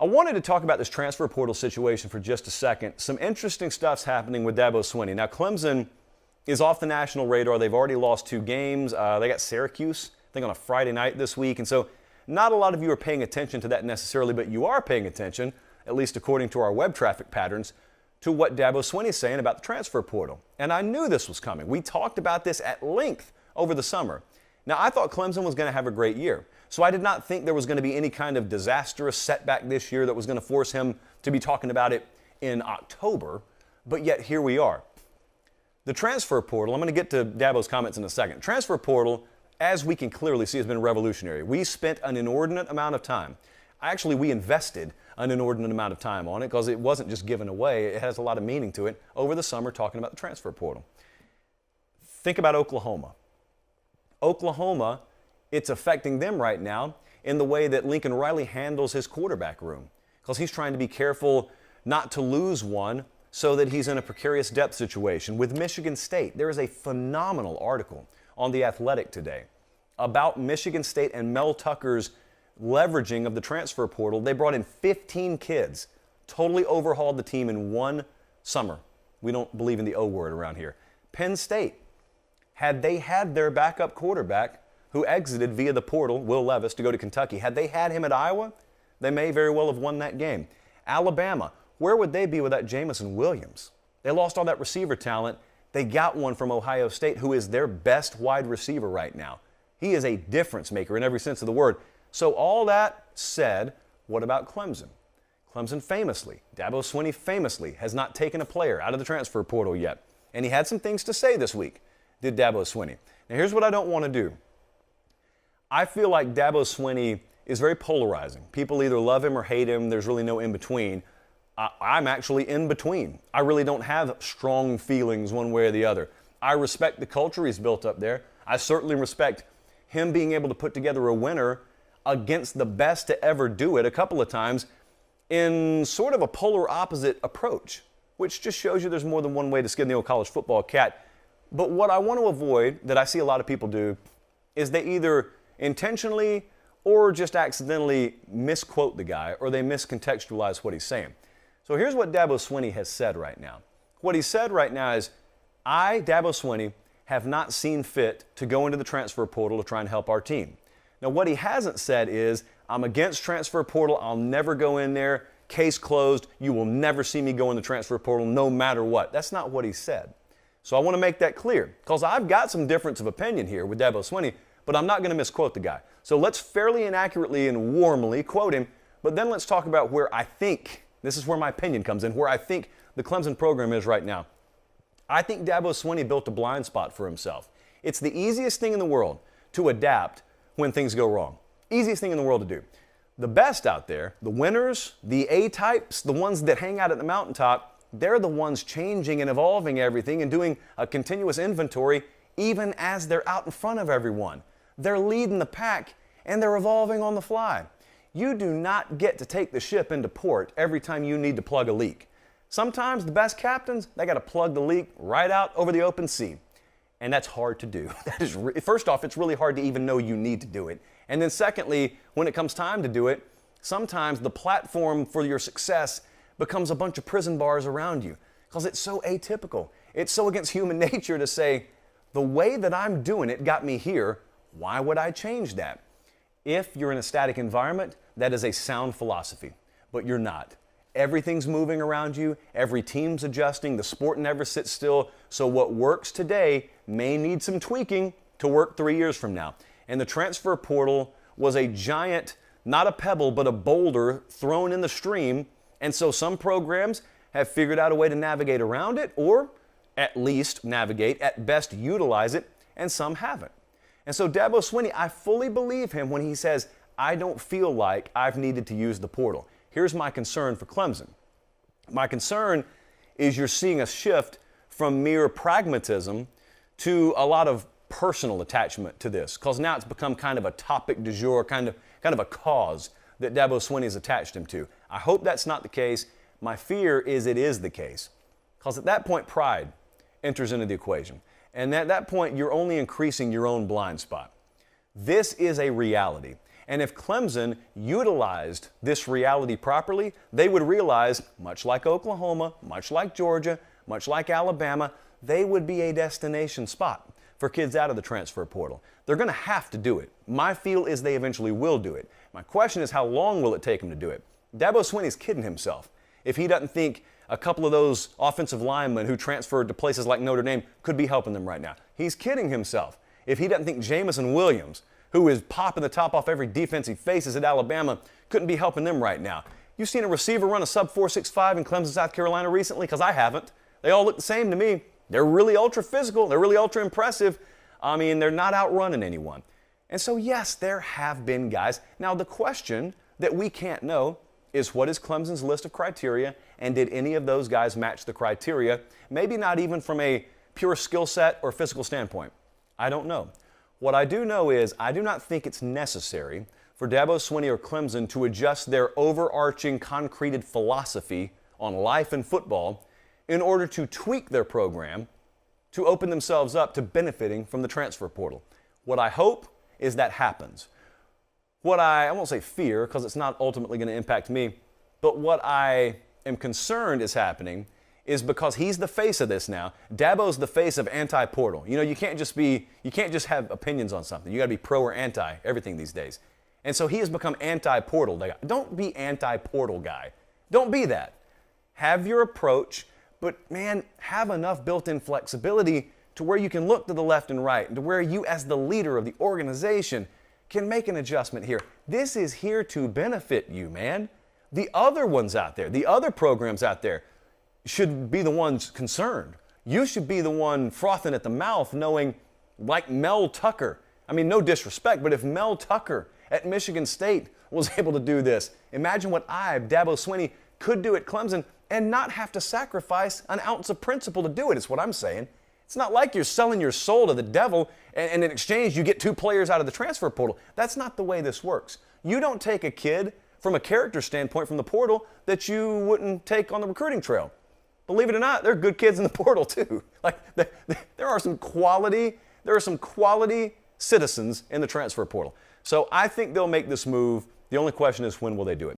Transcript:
I wanted to talk about this transfer portal situation for just a second. Some interesting stuff's happening with Dabo Swinney. Now, Clemson is off the national radar. They've already lost 2 games. They got Syracuse, I think, on a Friday night this week. And so not a lot of you are paying attention to that necessarily, but you are paying attention, at least according to our web traffic patterns, to what Dabo Swinney is saying about the transfer portal. And I knew this was coming. We talked about this at length over the summer. Now, I thought Clemson was going to have a great year. So I did not think there was going to be any kind of disastrous setback this year that was going to force him to be talking about it in October. But yet here we are. The transfer portal, I'm going to get to Dabo's comments in a second. Transfer portal, as we can clearly see, has been revolutionary. We spent an inordinate amount of time. Actually, we invested an inordinate amount of time on it because it wasn't just given away. It has a lot of meaning to it over the summer talking about the transfer portal. Think about Oklahoma. Oklahoma, it's affecting them right now in the way that Lincoln Riley handles his quarterback room because he's trying to be careful not to lose one so that he's in a precarious depth situation. With Michigan State, there is a phenomenal article on The Athletic today about Michigan State and Mel Tucker's leveraging of the transfer portal. They brought in 15 kids, totally overhauled the team in one summer. We don't believe in the O word around here. Penn State, had they had their backup quarterback who exited via the portal, Will Levis, to go to Kentucky, had they had him at Iowa, they may very well have won that game. Alabama, where would they be without Jamison Williams? They lost all that receiver talent. They got one from Ohio State who is their best wide receiver right now. He is a difference maker in every sense of the word. So all that said, what about Clemson? Clemson famously, Dabo Swinney famously, has not taken a player out of the transfer portal yet. And he had some things to say this week, did Dabo Swinney. Now here's what I don't want to do. I feel like Dabo Swinney is very polarizing. People either love him or hate him. There's really no in between. I'm actually in between. I really don't have strong feelings one way or the other. I respect the culture he's built up there. I certainly respect him being able to put together a winner against the best to ever do it a couple of times in sort of a polar opposite approach, which just shows you there's more than one way to skin the old college football cat. But what I want to avoid, that I see a lot of people do, is they either intentionally or just accidentally misquote the guy or they miscontextualize what he's saying. So here's what Dabo Swinney has said right now. What he said right now is, I, Dabo Swinney, have not seen fit to go into the transfer portal to try and help our team. Now, what he hasn't said is, I'm against transfer portal, I'll never go in there, case closed, you will never see me go in the transfer portal no matter what. That's not what he said. So I want to make that clear, because I've got some difference of opinion here with Dabo Swinney, but I'm not going to misquote the guy. So let's fairly inaccurately and warmly quote him, but then let's talk about where I think, this is where my opinion comes in, where I think the Clemson program is right now. I think Dabo Swinney built a blind spot for himself. It's the easiest thing in the world to adapt when things go wrong. Easiest thing in the world to do. The best out there, the winners, the A-types, the ones that hang out at the mountaintop, they're the ones changing and evolving everything and doing a continuous inventory even as they're out in front of everyone. They're leading the pack and they're evolving on the fly. You do not get to take the ship into port every time you need to plug a leak. Sometimes the best captains, they got to plug the leak right out over the open sea. And that's hard to do. That is first off, it's really hard to even know you need to do it. And then secondly, when it comes time to do it, sometimes the platform for your success becomes a bunch of prison bars around you because it's so atypical. It's so against human nature to say, the way that I'm doing it got me here, why would I change that? If you're in a static environment, that is a sound philosophy, but you're not. Everything's moving around you, every team's adjusting, the sport never sits still, so what works today may need some tweaking to work 3 years from now. And the transfer portal was a giant, not a pebble, but a boulder thrown in the stream, and so some programs have figured out a way to navigate around it, or at least navigate, at best utilize it, and some haven't. And so Dabo Swinney, I fully believe him when he says, I don't feel like I've needed to use the portal. Here's my concern for Clemson. My concern is you're seeing a shift from mere pragmatism to a lot of personal attachment to this, because now it's become kind of a topic du jour, kind of a cause that Dabo Swinney has attached him to. I hope that's not the case. My fear is it is the case, because at that point, pride enters into the equation. And at that point, you're only increasing your own blind spot. This is a reality. And if Clemson utilized this reality properly, they would realize, much like Oklahoma, much like Georgia, much like Alabama, they would be a destination spot for kids out of the transfer portal. They're going to have to do it. My feel is they eventually will do it. My question is, how long will it take them to do it? Dabo Swinney's kidding himself if he doesn't think a couple of those offensive linemen who transferred to places like Notre Dame could be helping them right now. He's kidding himself if he doesn't think Jamison Williams, who is popping the top off every defense he faces at Alabama, couldn't be helping them right now. You've seen a receiver run a sub 4.65 in Clemson, South Carolina recently? Because I haven't. They all look the same to me. They're really ultra physical. They're really ultra impressive. I mean, they're not outrunning anyone. And so, yes, there have been guys. Now, the question that we can't know is, what is Clemson's list of criteria, and did any of those guys match the criteria? Maybe not even from a pure skill set or physical standpoint. I don't know. What I do know is I do not think it's necessary for Dabo Swinney or Clemson to adjust their overarching concreted philosophy on life and football in order to tweak their program to open themselves up to benefiting from the transfer portal. What I hope is that happens. What I won't say fear, because it's not ultimately going to impact me, but what I am concerned is happening is because he's the face of this now. Dabo's the face of anti-portal. You know, you can't just have opinions on something. You got to be pro or anti everything these days. And so he has become anti-portal guy. Don't be anti-portal guy. Don't be that. Have your approach, but man, have enough built-in flexibility to where you can look to the left and right, and to where you as the leader of the organization can make an adjustment here. This is here to benefit you, man. The other ones out there, the other programs out there should be the ones concerned. You should be the one frothing at the mouth knowing, like Mel Tucker. I mean, no disrespect, but if Mel Tucker at Michigan State was able to do this, imagine what Dabo Swinney, could do at Clemson and not have to sacrifice an ounce of principle to do it, is what I'm saying. It's not like you're selling your soul to the devil and in exchange you get 2 players out of the transfer portal. That's not the way this works. You don't take a kid from a character standpoint from the portal that you wouldn't take on the recruiting trail. Believe it or not, there are good kids in the portal too. Like there are some quality citizens in the transfer portal. So I think they'll make this move. The only question is, when will they do it?